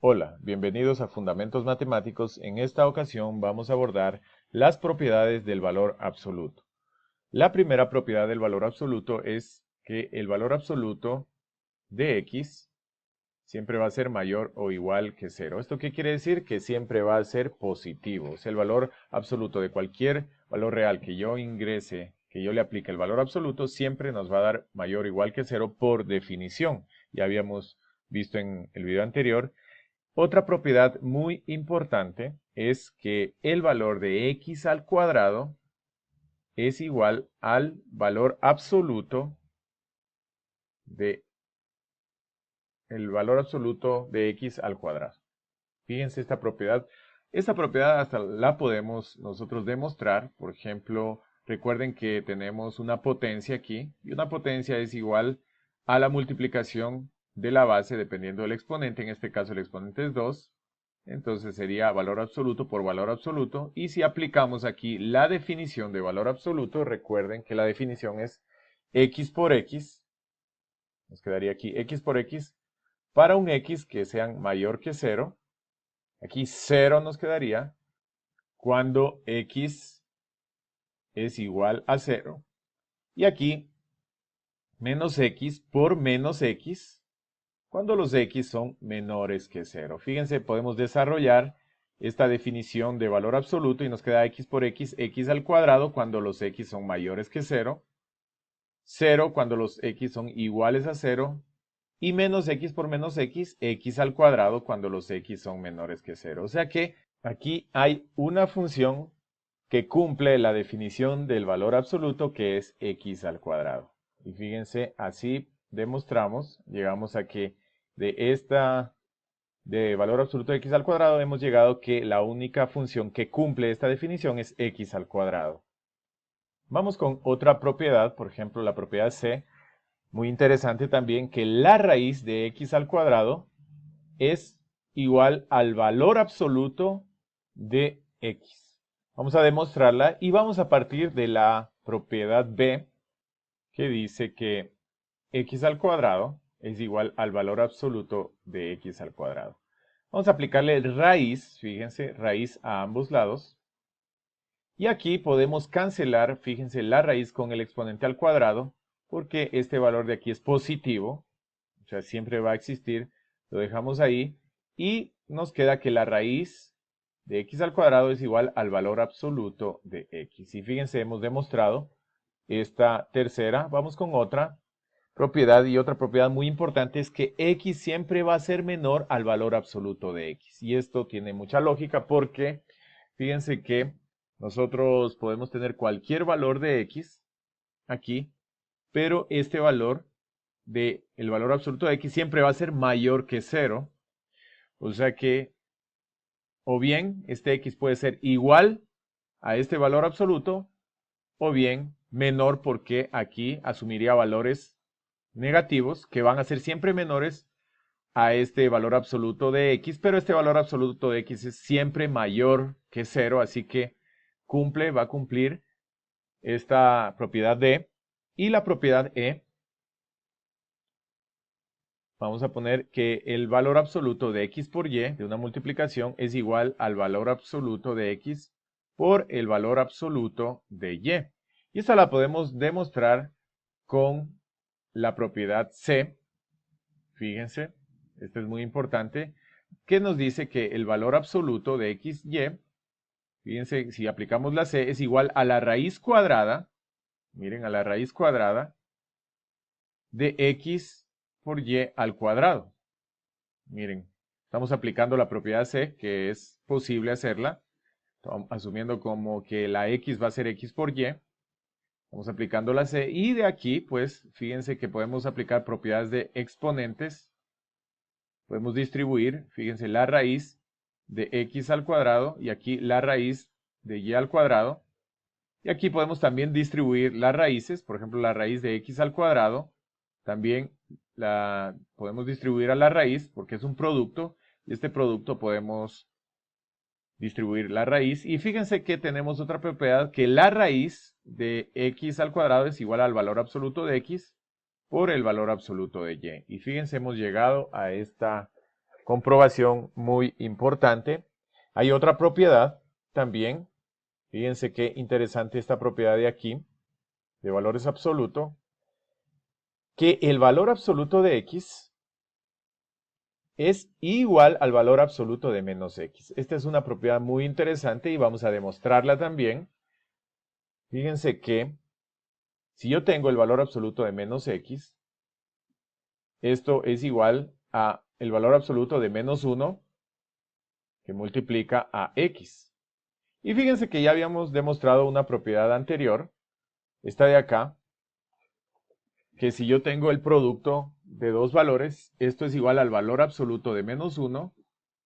Hola, bienvenidos a Fundamentos Matemáticos. En esta ocasión vamos a abordar las propiedades del valor absoluto. La primera propiedad del valor absoluto es que el valor absoluto de x siempre va a ser mayor o igual que cero. ¿Esto qué quiere decir? Que siempre va a ser positivo. O sea, el valor absoluto de cualquier valor real que yo ingrese, que yo le aplique el valor absoluto, siempre nos va a dar mayor o igual que cero por definición. Ya habíamos visto en el video anterior. Otra propiedad muy importante es que el valor de x al cuadrado es igual al valor absoluto de x al cuadrado. Fíjense esta propiedad. Esta propiedad hasta la podemos nosotros demostrar. Por ejemplo, recuerden que tenemos una potencia aquí y una potencia es igual a la multiplicación de la base dependiendo del exponente. En este caso el exponente es 2. Entonces sería valor absoluto por valor absoluto. Y si aplicamos aquí la definición de valor absoluto, recuerden que la definición es x por x. Nos quedaría aquí x por x para un x que sean mayor que 0. Aquí 0 nos quedaría cuando x es igual a 0. Y aquí menos x por menos x cuando los x son menores que 0. Fíjense, podemos desarrollar esta definición de valor absoluto y nos queda x por x al cuadrado cuando los x son mayores que 0, 0 cuando los x son iguales a 0, y menos x por menos x al cuadrado cuando los x son menores que 0. O sea que aquí hay una función que cumple la definición del valor absoluto que es x al cuadrado. Y fíjense, así demostramos, llegamos a que de valor absoluto de x al cuadrado hemos llegado que la única función que cumple esta definición es x al cuadrado. Vamos con otra propiedad, por ejemplo la propiedad C. Muy interesante también que la raíz de x al cuadrado es igual al valor absoluto de x. Vamos a demostrarla y vamos a partir de la propiedad B que dice que x al cuadrado es igual al valor absoluto de x al cuadrado. Vamos a aplicarle raíz, fíjense, raíz a ambos lados. Y aquí podemos cancelar, fíjense, la raíz con el exponente al cuadrado, porque este valor de aquí es positivo, o sea, siempre va a existir, lo dejamos ahí, y nos queda que la raíz de x al cuadrado es igual al valor absoluto de x. Y fíjense, hemos demostrado esta tercera. Vamos con otra propiedad, y otra propiedad muy importante es que x siempre va a ser menor al valor absoluto de x. Y esto tiene mucha lógica porque fíjense que nosotros podemos tener cualquier valor de x aquí, pero este valor el valor absoluto de x siempre va a ser mayor que 0. O sea que, o bien este x puede ser igual a este valor absoluto, o bien menor porque aquí asumiría valores negativos que van a ser siempre menores a este valor absoluto de x, pero este valor absoluto de x es siempre mayor que 0, así que va a cumplir esta propiedad D. Y la propiedad E, vamos a poner que el valor absoluto de x por y de una multiplicación es igual al valor absoluto de x por el valor absoluto de y. Y esta la podemos demostrar con la propiedad C. Fíjense, esto es muy importante, que nos dice que el valor absoluto de x, y, fíjense, si aplicamos la C, es igual a la raíz cuadrada, miren, a la raíz cuadrada de x por y al cuadrado. Miren, estamos aplicando la propiedad C, que es posible hacerla, asumiendo como que la x va a ser x por y. Estamos aplicando la C, y de aquí, pues, fíjense que podemos aplicar propiedades de exponentes. Podemos distribuir, fíjense, la raíz de x al cuadrado y aquí la raíz de y al cuadrado. Y aquí podemos también distribuir las raíces, por ejemplo, la raíz de x al cuadrado. También la podemos distribuir a la raíz porque es un producto. Y este producto podemos distribuir la raíz. Y fíjense que tenemos otra propiedad, que la raíz de x al cuadrado es igual al valor absoluto de x por el valor absoluto de y. Y fíjense, hemos llegado a esta comprobación muy importante. Hay otra propiedad también. Fíjense qué interesante esta propiedad de aquí, de valores absolutos, que el valor absoluto de x es igual al valor absoluto de menos x. Esta es una propiedad muy interesante y vamos a demostrarla también. Fíjense que si yo tengo el valor absoluto de menos x, esto es igual a el valor absoluto de menos 1 que multiplica a x. Y fíjense que ya habíamos demostrado una propiedad anterior, esta de acá, que si yo tengo el producto de dos valores, esto es igual al valor absoluto de menos 1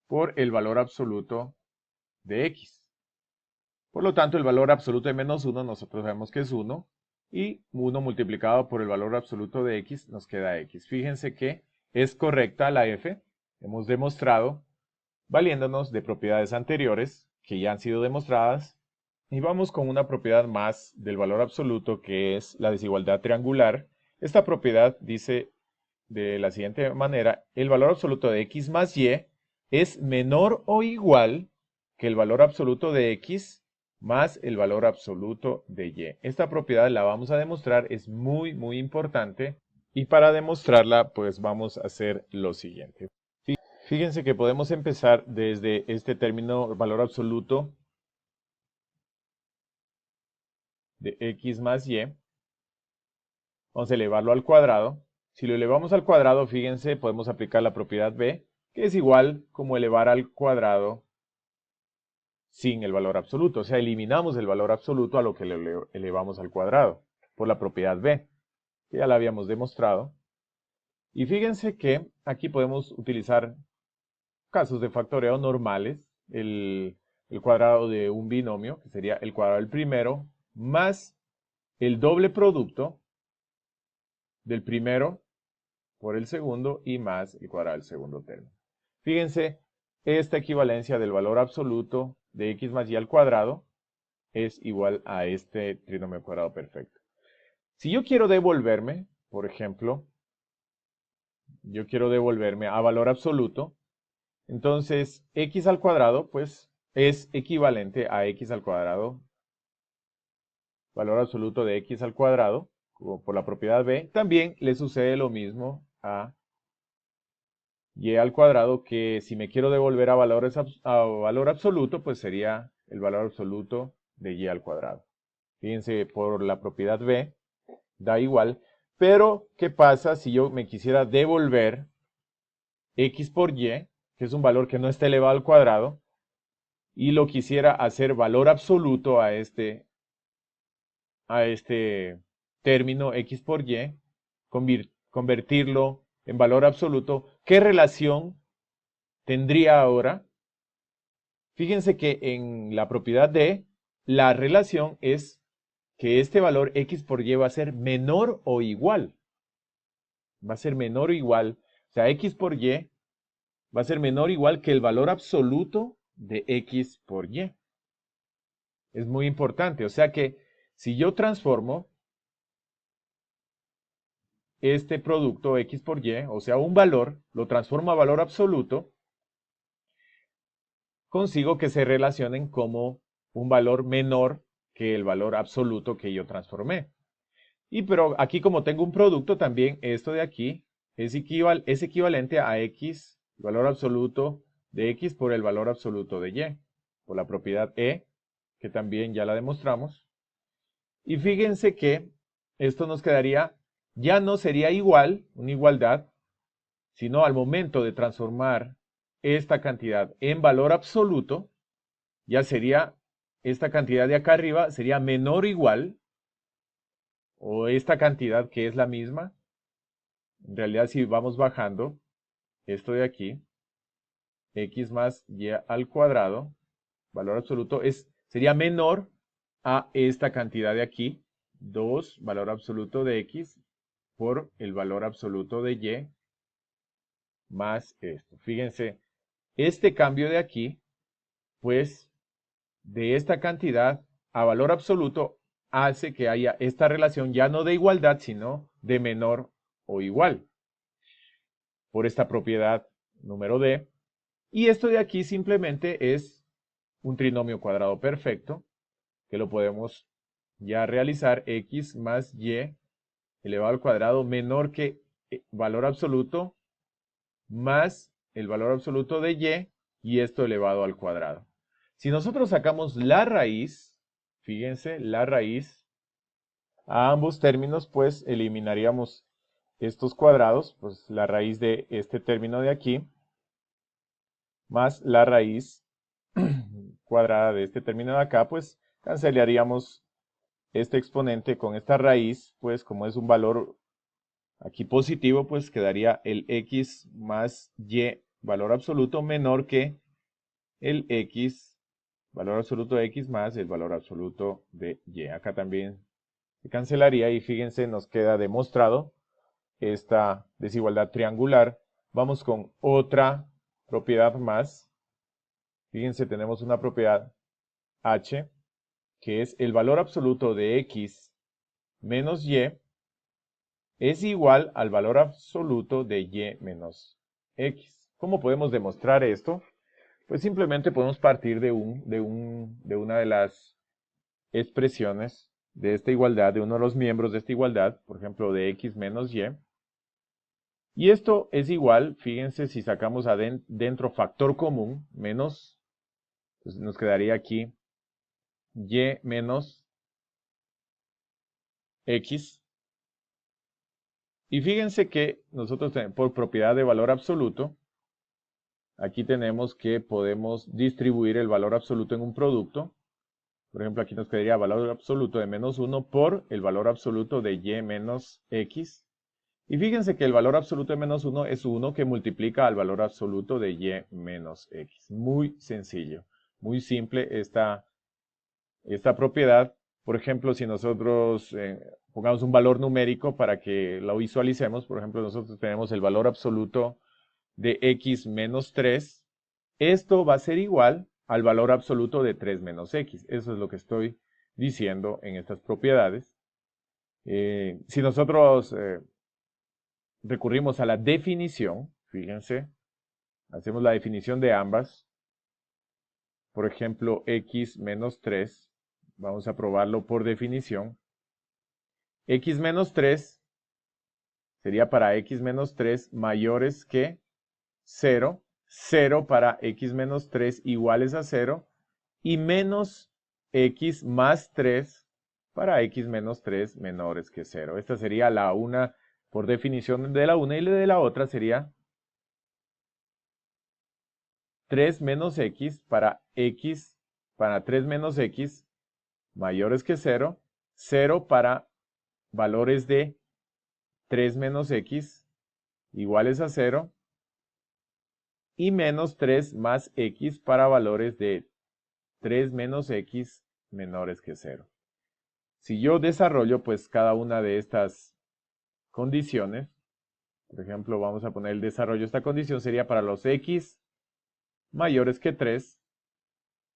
por el valor absoluto de x. Por lo tanto, el valor absoluto de menos 1 nosotros sabemos que es 1, y 1 multiplicado por el valor absoluto de x nos queda x. Fíjense que es correcta la f, hemos demostrado, valiéndonos de propiedades anteriores que ya han sido demostradas, y vamos con una propiedad más del valor absoluto, que es la desigualdad triangular. Esta propiedad dice de la siguiente manera: el valor absoluto de x más y es menor o igual que el valor absoluto de x más el valor absoluto de y. Esta propiedad la vamos a demostrar, es muy importante, y para demostrarla pues vamos a hacer lo siguiente. Fíjense que podemos empezar desde este término valor absoluto de x más y. Vamos a elevarlo al cuadrado. Si lo elevamos al cuadrado, fíjense, podemos aplicar la propiedad b, que es igual como elevar al cuadrado sin el valor absoluto. O sea, eliminamos el valor absoluto a lo que le elevamos al cuadrado, por la propiedad b, que ya la habíamos demostrado. Y fíjense que aquí podemos utilizar casos de factoreo normales, el cuadrado de un binomio, que sería el cuadrado del primero, más el doble producto del primero por el segundo y más el cuadrado del segundo término. Fíjense, esta equivalencia del valor absoluto de x más y al cuadrado es igual a este trinomio cuadrado perfecto. Si yo quiero devolverme, por ejemplo, yo quiero devolverme a valor absoluto, entonces x al cuadrado pues es equivalente a x al cuadrado, valor absoluto de x al cuadrado, como por la propiedad b. También le sucede lo mismo a y al cuadrado, que si me quiero devolver a valor absoluto, pues sería el valor absoluto de y al cuadrado. Fíjense, por la propiedad b, da igual. Pero, ¿qué pasa si yo me quisiera devolver x por y, que es un valor que no está elevado al cuadrado, y lo quisiera hacer valor absoluto a este término x por y, convertirlo en valor absoluto? ¿Qué relación tendría ahora? Fíjense que en la propiedad d, la relación es que este valor x por y va a ser menor o igual. Va a ser menor o igual. O sea, x por y va a ser menor o igual que el valor absoluto de x por y. Es muy importante. O sea que si yo transformo este producto x por y, o sea, un valor, lo transformo a valor absoluto, consigo que se relacionen como un valor menor que el valor absoluto que yo transformé. Pero aquí, como tengo un producto, también esto de aquí es equivalente a x, valor absoluto de x por el valor absoluto de y, por la propiedad e, que también ya la demostramos. Y fíjense que esto nos quedaría, ya no sería igual, una igualdad, sino al momento de transformar esta cantidad en valor absoluto, ya sería, esta cantidad de acá arriba sería menor o igual, o esta cantidad que es la misma. En realidad, si vamos bajando, esto de aquí, x más y al cuadrado, valor absoluto, sería menor a esta cantidad de aquí, 2, valor absoluto de x, por el valor absoluto de y, más esto. Fíjense, este cambio de aquí, pues, de esta cantidad a valor absoluto, hace que haya esta relación ya no de igualdad, sino de menor o igual. Por esta propiedad número d, Y esto de aquí simplemente es un trinomio cuadrado perfecto, que lo podemos ya realizar, x más y elevado al cuadrado menor que valor absoluto más el valor absoluto de y esto elevado al cuadrado. Si nosotros sacamos la raíz, fíjense, la raíz a ambos términos, pues eliminaríamos estos cuadrados, pues la raíz de este término de aquí, más la raíz cuadrada de este término de acá, pues cancelaríamos este exponente con esta raíz, pues como es un valor aquí positivo, pues quedaría el x más y valor absoluto menor que el x, valor absoluto de x más el valor absoluto de y. Acá también se cancelaría y fíjense, nos queda demostrado esta desigualdad triangular. Vamos con otra propiedad más. Fíjense, tenemos una propiedad h, que es el valor absoluto de x menos y es igual al valor absoluto de y menos x. ¿Cómo podemos demostrar esto? Pues simplemente podemos partir de una de las expresiones de esta igualdad, de uno de los miembros de esta igualdad, por ejemplo, de x menos y. Y esto es igual, fíjense, si sacamos dentro factor común, menos, pues nos quedaría aquí y menos x. Y fíjense que nosotros tenemos, por propiedad de valor absoluto, aquí tenemos que podemos distribuir el valor absoluto en un producto. Por ejemplo, aquí nos quedaría valor absoluto de menos 1 por el valor absoluto de y menos x. Y fíjense que el valor absoluto de menos 1 es 1 que multiplica al valor absoluto de y menos x. Muy sencillo, muy simple esta propiedad. Por ejemplo, si nosotros pongamos un valor numérico para que lo visualicemos, por ejemplo, nosotros tenemos el valor absoluto de x menos 3. Esto va a ser igual al valor absoluto de 3 menos x. Eso es lo que estoy diciendo en estas propiedades. Si nosotros recurrimos a la definición, fíjense, hacemos la definición de ambas. Por ejemplo, x menos 3, vamos a probarlo por definición. X menos 3 sería para x menos 3 mayores que 0, 0 para x menos 3 iguales a 0, y menos x más 3 para x menos 3 menores que 0. Esta sería la una, por definición de la una, y la de la otra sería 3 menos x para 3 menos x mayores que 0, 0 para valores de 3 menos x iguales a 0, y menos 3 más x para valores de 3 menos x menores que 0. Si yo desarrollo pues cada una de estas condiciones, por ejemplo, vamos a poner el desarrollo de esta condición, sería para los x mayores que 3,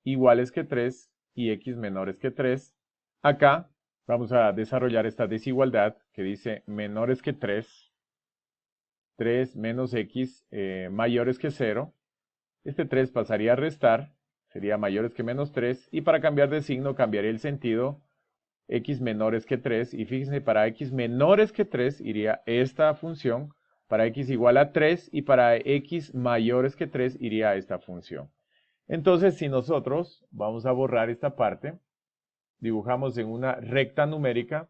iguales que 3 y x menores que 3. Acá vamos a desarrollar esta desigualdad que dice menores que 3, 3 menos x mayores que 0. Este 3 pasaría a restar, sería mayores que menos 3, y para cambiar de signo cambiaría el sentido, x menores que 3, y fíjense, para x menores que 3 iría esta función, para x igual a 3, y para x mayores que 3 iría esta función. Entonces, si nosotros vamos a borrar esta parte, dibujamos en una recta numérica,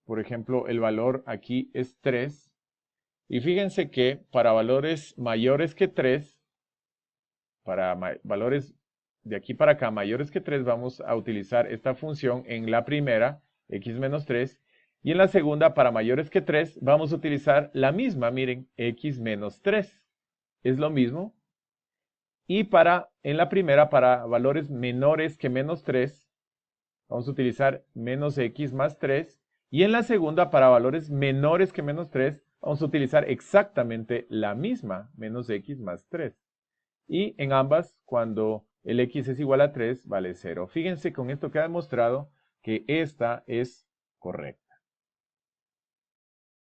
por ejemplo, el valor aquí es 3, y fíjense que para valores mayores que 3, para valores de aquí para acá mayores que 3, vamos a utilizar esta función en la primera, x menos 3, y en la segunda, para mayores que 3, vamos a utilizar la misma, miren, x menos 3. Es lo mismo. Y en la primera, para valores menores que menos 3, vamos a utilizar menos x más 3. Y en la segunda, para valores menores que menos 3, vamos a utilizar exactamente la misma, menos x más 3. Y en ambas, cuando el x es igual a 3, vale 0. Fíjense, con esto queda demostrado que esta es correcta.